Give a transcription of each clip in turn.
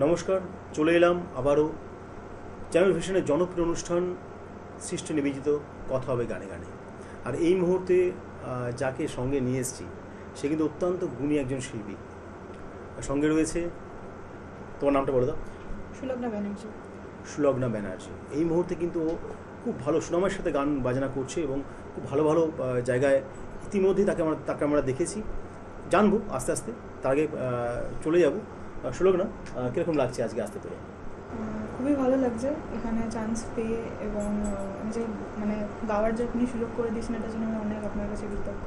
নমস্কার, চলে এলাম আবারও চ্যানেল ভিশনের জনপ্রিয় অনুষ্ঠান সৃষ্টি নিবেদিত কথা হবে গানে গানে। আর এই মুহূর্তে যাকে সঙ্গে নিয়ে এসেছি সে কিন্তু অত্যন্ত গুণী একজন শিল্পী। সঙ্গে রয়েছে, তোমার নামটা বলে দাও। সুলগ্না ব্যানার্জি। এই মুহূর্তে কিন্তু খুব ভালো সুনামের সাথে গান বাজনা করছে এবং খুব ভালো ভালো জায়গায় ইতিমধ্যেই তাকে আমরা দেখেছি, জানবো আস্তে আস্তে। তার আগে চলে যাব। সুলগ্না, কীরকম লাগছে আজকে আসতে পেরে? খুবই ভালো লাগছে এখানে চান্স পেয়ে, এবং যে গাওয়ার যে আপনি সুযোগ করে দিয়েছেন এটার জন্য আমি অনেক আপনার কাছে কৃতজ্ঞ।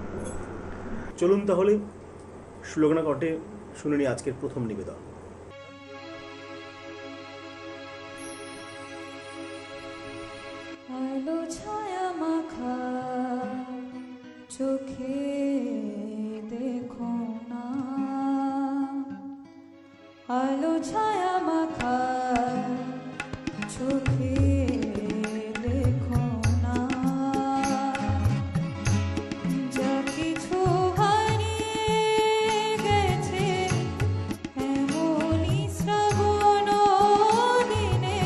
চলুন তাহলে সুলগ্না কণ্ঠে শুনে নিই আজকের প্রথম নিবেদন। আলো ছায়া মাখা চোখে দেখো না, আলো ছায়া মাখা চোখে দেখো না, যা কিছু হারিয়ে গেছে এমনই শ্রাবণ দিনে,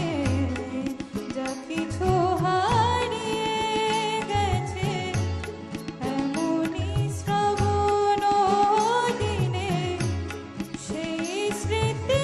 যা কিছু হারিয়ে গেছে এমনই শ্রাবণ দিনে, সেই স্মৃতি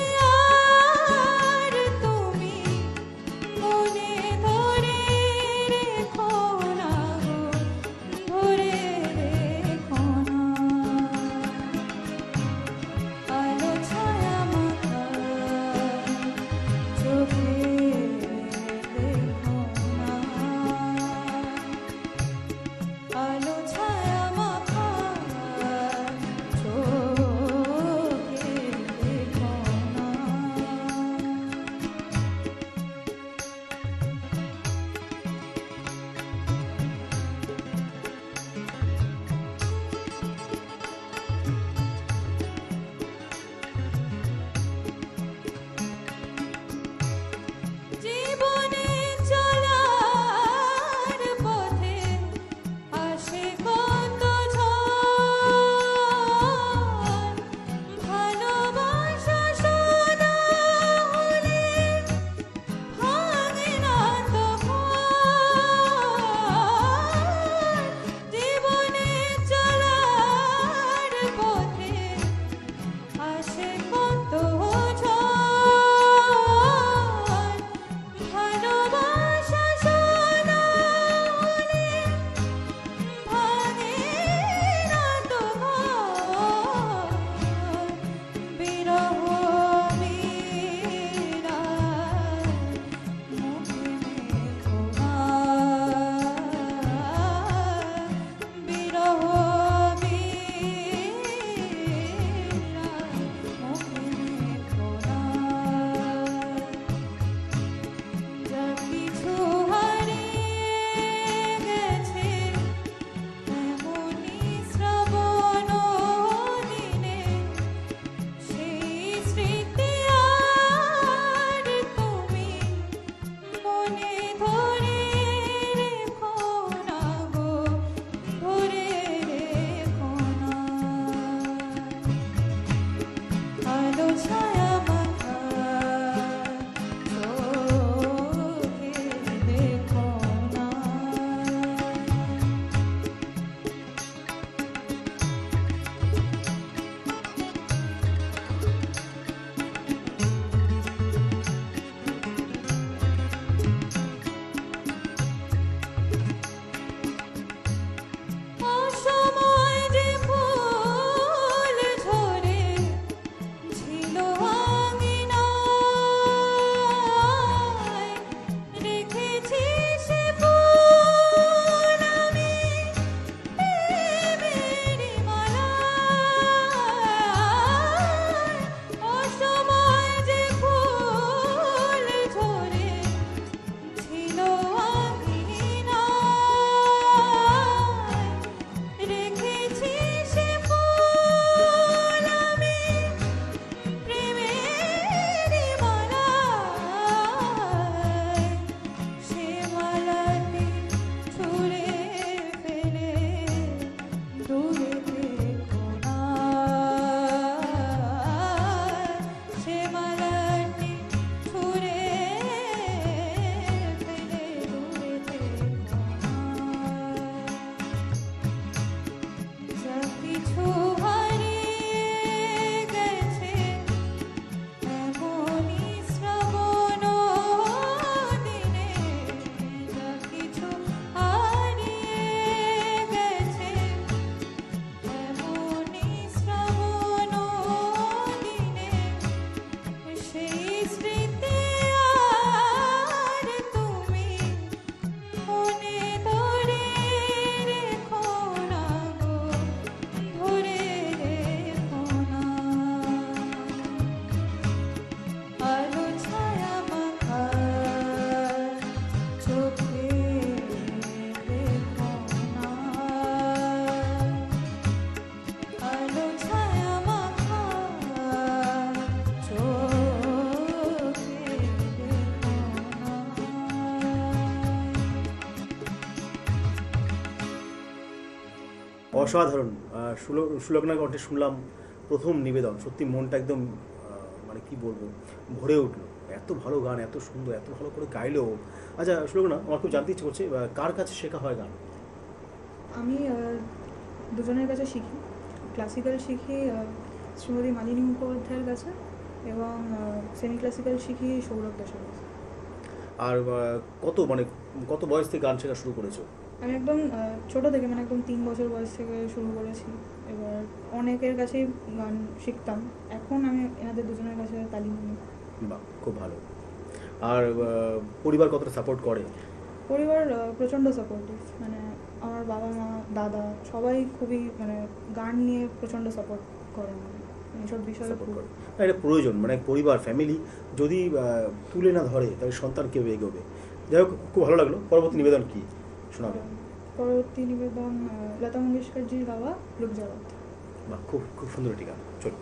অসাধারণ। সুলগ্না কণ্ঠে শুনলাম প্রথম নিবেদন, সত্যি মনটা একদম মানে কি বলবো, ভরে উঠলো। এত ভালো গান, এত সুন্দর, এত ভালো করে গাইলেও। আচ্ছা সুলগ্না, আমার খুব জানতে ইচ্ছে করছে, কার কাছে শেখা হয় গান? আমি দুজনের কাছে শিখি। ক্লাসিক্যাল শিখি শ্রীমতী মালিনী মুখোপাধ্যায়ের কাছে, এবং সেমি ক্লাসিক্যাল শিখি সৌরভ দাসের কাছে। আর কত বয়স থেকে গান শেখা শুরু করেছো? আমি একদম ছোটো থেকে, মানে একদম 3 বছর বয়স থেকে শুরু করেছি। এবার অনেকের কাছেই গান শিখতাম, এখন আমি এনাদের দুজনের কাছে তালিম নিই। বাহ, খুব ভালো। আর পরিবার কতটা সাপোর্ট করে? পরিবার প্রচণ্ড সাপোর্টিভ, মানে আমার বাবা মা দাদা সবাই খুবই, মানে গান নিয়ে প্রচণ্ড সাপোর্ট করে আমাকে এইসব বিষয়ে। সাপোর্ট করে না, এটা প্রয়োজন, মানে পরিবার ফ্যামিলি যদি তুলে না ধরে তাহলে সন্তান কেউ এগোবে। যাই হোক, খুব ভালো লাগলো। পরবর্তী নিবেদন কি শোনাবে? পরবর্তী নিবেদন লতা মঙ্গেশকরজির গাওয়া রুক যাওয়া। বাহ, খুব খুব সুন্দর একটি গান, চলো।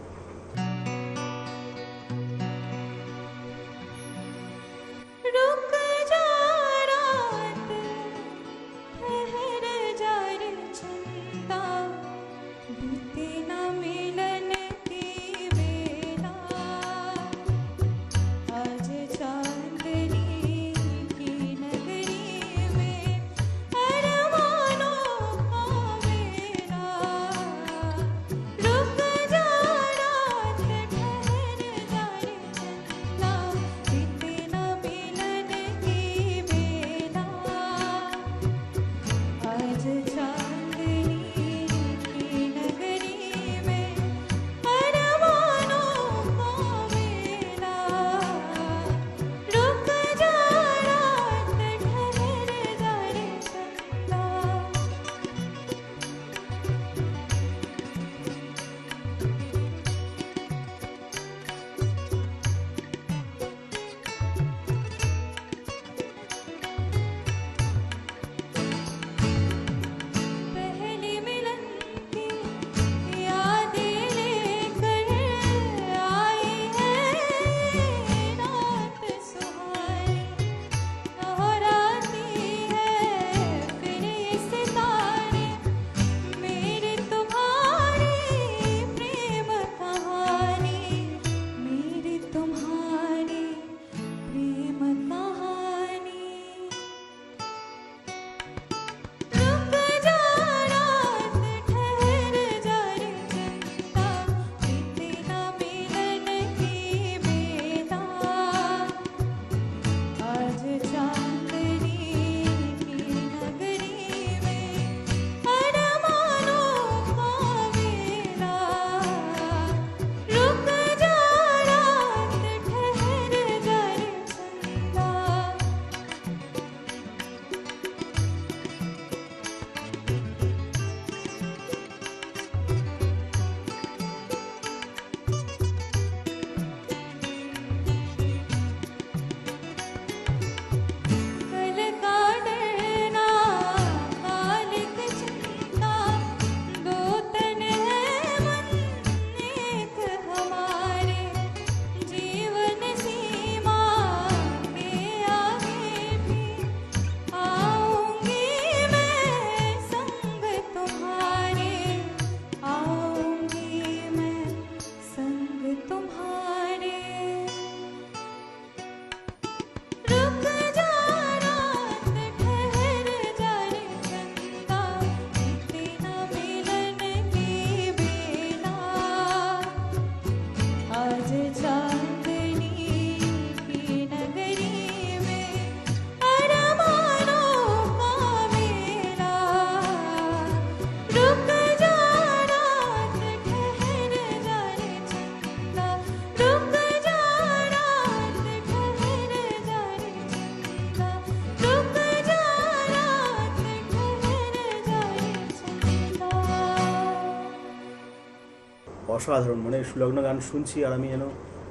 অসাধারণ, মানে সুলগ্ন গান শুনছি আর আমি যেন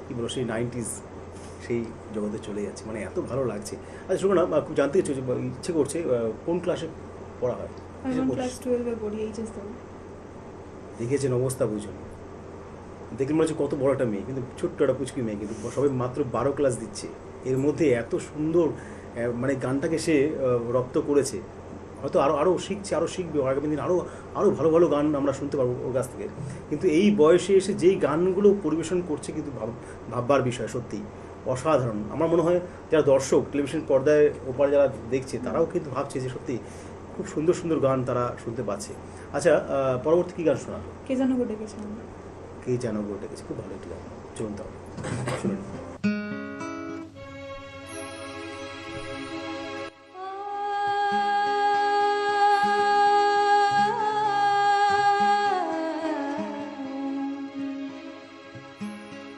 কি বলবো, সেই 90s সেই জগতে চলে যাচ্ছি, মানে এত ভালো লাগছে। আচ্ছা সুলগ্না, খুব জানতে ইচ্ছে করছে কোন ক্লাসে পড়া হয়? আমি ক্লাস 12-এ পড়ি, এইচএস দেব। দেখেছেন অবস্থা, বুঝুন, দেখলে মনে হচ্ছে কত বড় একটা মেয়ে, কিন্তু ছোট্ট একটা পুচকি মেয়ে, কিন্তু সবাই মাত্র 12 ক্লাস দিচ্ছে। এর মধ্যে এত সুন্দর মানে গানটাকে সে রপ্ত করেছে, হয়তো আরও শিখছে, আরও শিখবে, আগামী দিন আরও ভালো ভালো গান আমরা শুনতে পারবো ওর কাছ থেকে। কিন্তু এই বয়সে এসে যেই গানগুলো পরিবেশন করছে কিন্তু ভাববার বিষয়, সত্যি অসাধারণ। আমার মনে হয় যারা দর্শক টেলিভিশন পর্দায় ওপারে যারা দেখছে তারাও কিন্তু ভাবছে যে সত্যি খুব সুন্দর সুন্দর গান তারা শুনতে পাচ্ছে। আচ্ছা, পরবর্তী কী গান শোনা? কে যেন গো ডেকেছে আমায়। কে যেন গো ডেকেছে, খুব ভালো একটি গান, চলুন তাও শুনুন।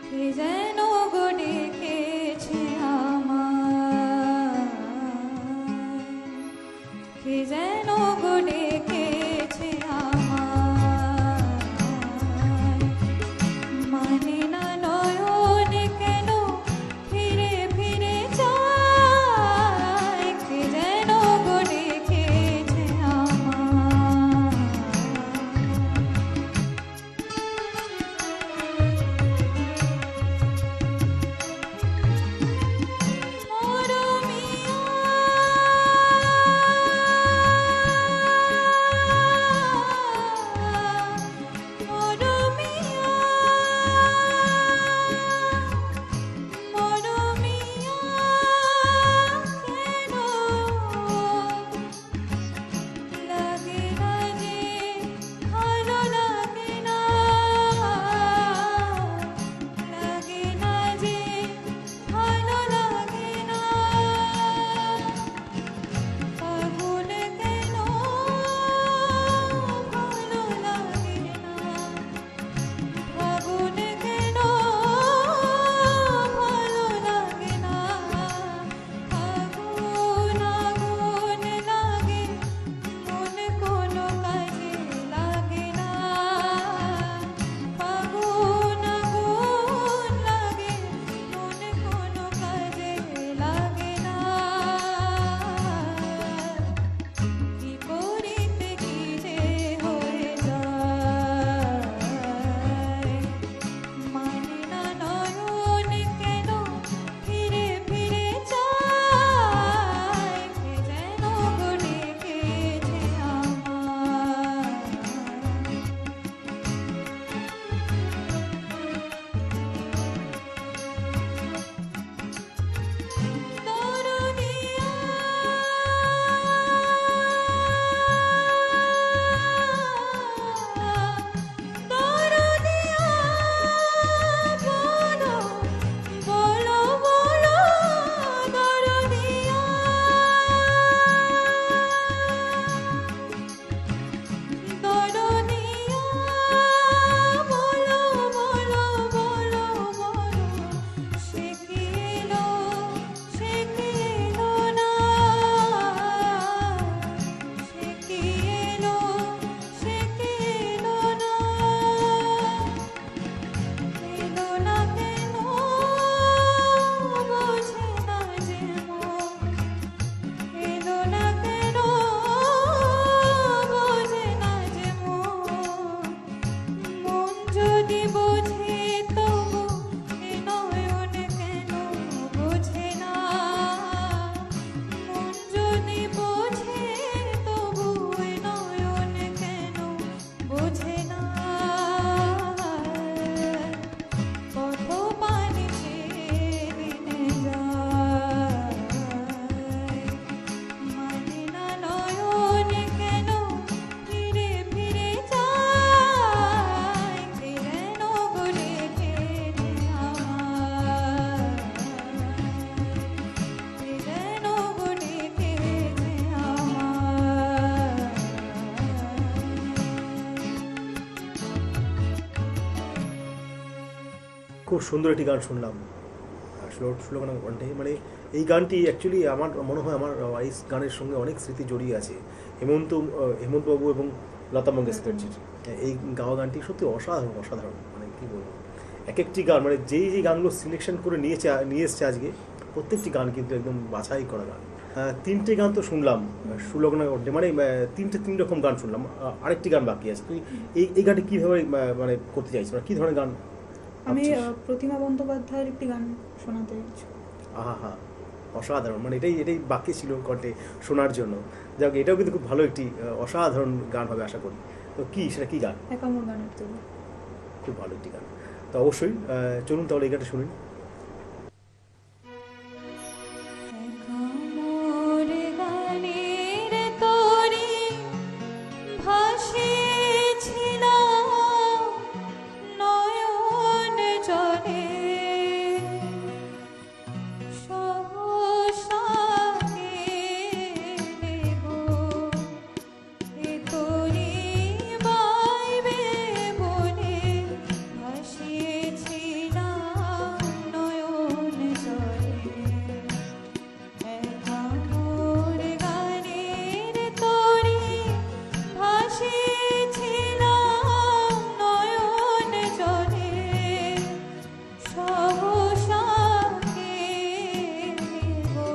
কে যেন গো ডেকেছে আমায়, কে যেন গো ডেকেছে আমায়, মানে না নয়ন কেন ফিরে ফিরে চায়, কে যেন গো ডেকেছে আমায়। খুব সুন্দর একটি গান শুনলাম, শ্লোকানা কণ্ঠে। মানে এই গানটি অ্যাকচুয়ালি আমার মনে হয় আমার এই গানের সঙ্গে অনেক স্মৃতি জড়িয়ে আছে। হেমন্তবাবু এবং লতা মঙ্গেশকরজির এই গাওয়া গানটি সত্যি অসাধারণ অসাধারণ, মানে কী বলবো, এক একটি গান মানে যেই গানগুলো সিলেকশন করে নিয়ে এসছে আজকে, প্রত্যেকটি গান কিন্তু একদম বাছাই করা গান। তিনটে গান তো শুনলাম শ্লোকানা কণ্ঠে, মানে তিন রকম গান শুনলাম, আরেকটি গান বাকি আছে। তুই এই গানটি কীভাবে মানে করতে চাইছিস, মানে কী ধরনের গান? আমি প্রতিমা বন্দ্যোপাধ্যায়ের একটি গান শোনাতে চাইছি। আহা হা, অসাধারণ, মানে এটাই এটাই বাকি ছিল কণ্ঠে শোনার জন্য। যাক, এটাও কিন্তু খুব ভালো একটি অসাধারণ গান হবে আশা করি। তো কি সেটা কি গান? একামর গানের তবু। খুব ভালো একটি গান। তো অবশ্যই চলুন তাহলে এই গানটা শুনুন। একামর গানের তরি ভাসিয়েছিলাম নয়ন জলে, সহসা গেলে গো এ তরি বাইবে বনে, ভাসিয়েছিলাম নয়ন জলে। একামর গানের তরি ভাসিয়েছিলাম নয়ন জলে, সহসা গেলে গো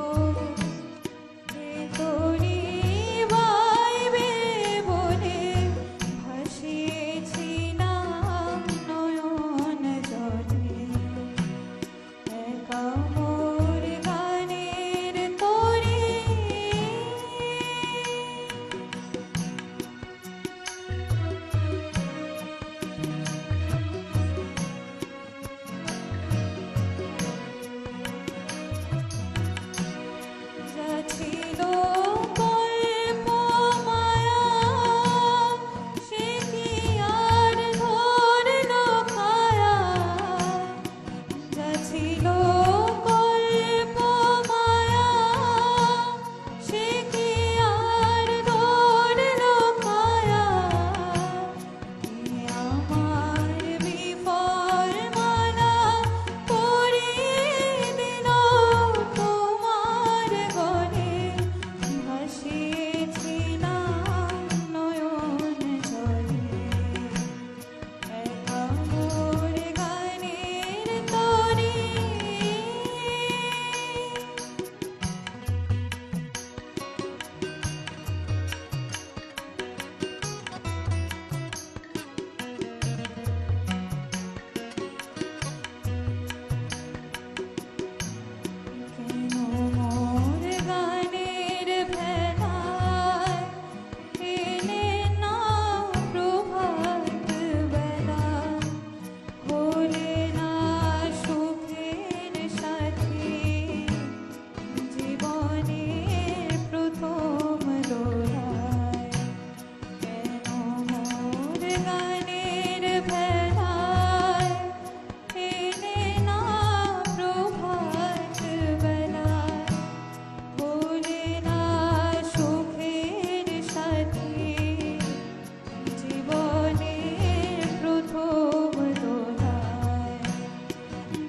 এ তরি বাইবে বনে, ভাসিয়েছিলাম নয়ন জলে। একামর গানের তরি। যা ছিল কল্প মায়া, সে কি আর ধরল কায়া। যা ছিল কল্প মায়া, সে কি আর ধরল কায়া। এ আমার বিফল মালা পরিয়ে দিল তোমার গলে, ভাসিয়েছিলাম নয়ন জলে। একামর গানের তরি। কেন মোর গানের ভেলায় এলে না প্রভাত বেলা, হলে না সুখের সাথী জীবনের প্রথম দোলায়। কেন মোর গানের ভেলায় এলে না প্রভাত বেলা, হলে না সুখের সাথী জীবনের প্রথম দোলায়।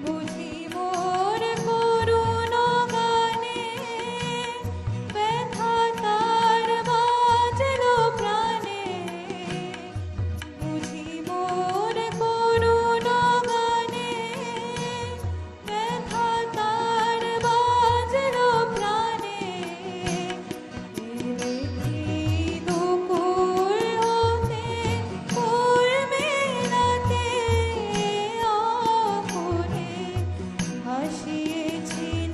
বুঝি মোর করুণ গানে ব্যথা তার বাজল প্রাণে, বুঝি মোর করুণ গানে ব্যথা তার বাজল প্রাণে। এলে কি দুকুল হতে কুল মেলাতে, আকুলে ভাসিয়েছিলাম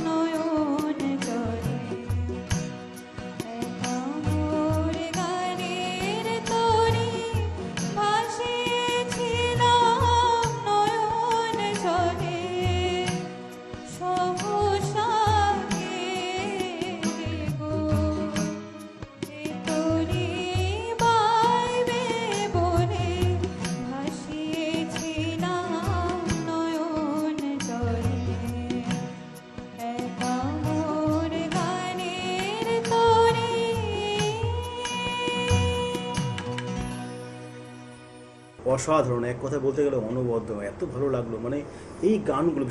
নয়ন জলে। একামর গানের তরি ভাসিয়েছিলাম নয়ন জলে, সহসা গেলে গো এ তরি বাইবে বনে, ভাসিয়েছিলাম নয়ন জলে। একামর গানের তরি। অসাধারণ, এক কথা বলতে গেলে অনবদ্য, এত ভালো লাগলো। মানে এই গানগুলো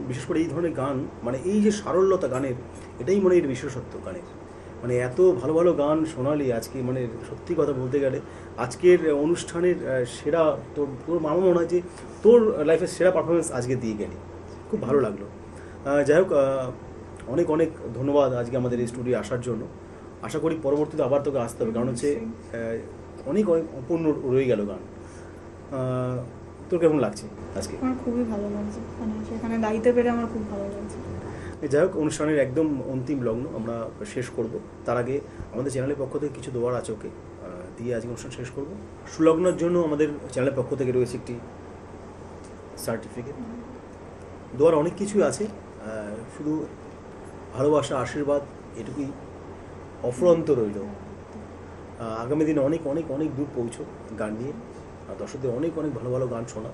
বিশেষ করে এই ধরনের গান, মানে এই যে সারল্যতা গানের, এটাই মনে এর বিশেষত্ব গানের। মানে এত ভালো ভালো গান শোনালি আজকে, মানে সত্যি কথা বলতে গেলে আজকের অনুষ্ঠানের সেরা, তোর মামা মনে হয় যে তোর লাইফের সেরা পারফরমেন্স আজকে দিয়ে গেলি, খুব ভালো লাগলো। যাই হোক, অনেক অনেক ধন্যবাদ আজকে আমাদের এই স্টুডিও আসার জন্য। আশা করি পরবর্তীতে আবার তোকে আসতে হবে, কারণ হচ্ছে অনেক অনেক অপূর্ণ রয়ে গেল গান। তোর কেমন লাগছে আজকে? আমার খুবই ভালো লাগছে, মানে সেখানে গাইতে পেরে আমার খুব ভালো লাগছে। যাই হোক, অনুষ্ঠানের একদম অন্তিম লগ্ন আমরা শেষ করব। তার আগে আমাদের চ্যানেলের পক্ষ থেকে কিছু দেওয়ার আছে, ওকে দিয়ে আজকে অনুষ্ঠান শেষ করব। সুলগ্নের জন্য আমাদের চ্যানেলের পক্ষ থেকে রয়েছে একটি সার্টিফিকেট। দেওয়ার অনেক কিছুই আছে, শুধু ভালোবাসা, আশীর্বাদ এটুকুই অফুরন্ত রইল। আগামী দিনে অনেক অনেক অনেক দূর পৌঁছো গান নিয়ে, দর্শকদের অনেক অনেক ভালো ভালো গান শোনা।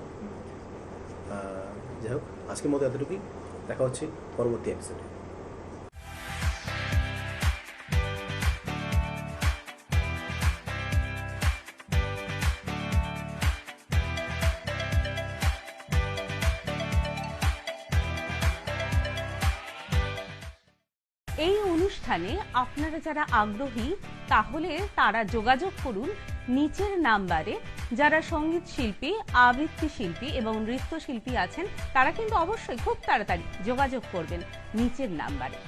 যাই হোক, আজকের মতো এতটুকুই। দেখা হচ্ছে পরবর্তী এপিসোডে। এই অনুষ্ঠানে আপনারা যারা আগ্রহী তাহলে তারা যোগাযোগ করুন নিচের নাম্বারে। যারা সঙ্গীত শিল্পী, আবৃত্তি শিল্পী এবং নৃত্যশিল্পী আছেন তারা কিন্তু অবশ্যই খুব তাড়াতাড়ি যোগাযোগ করবেন নিচের নাম্বারে।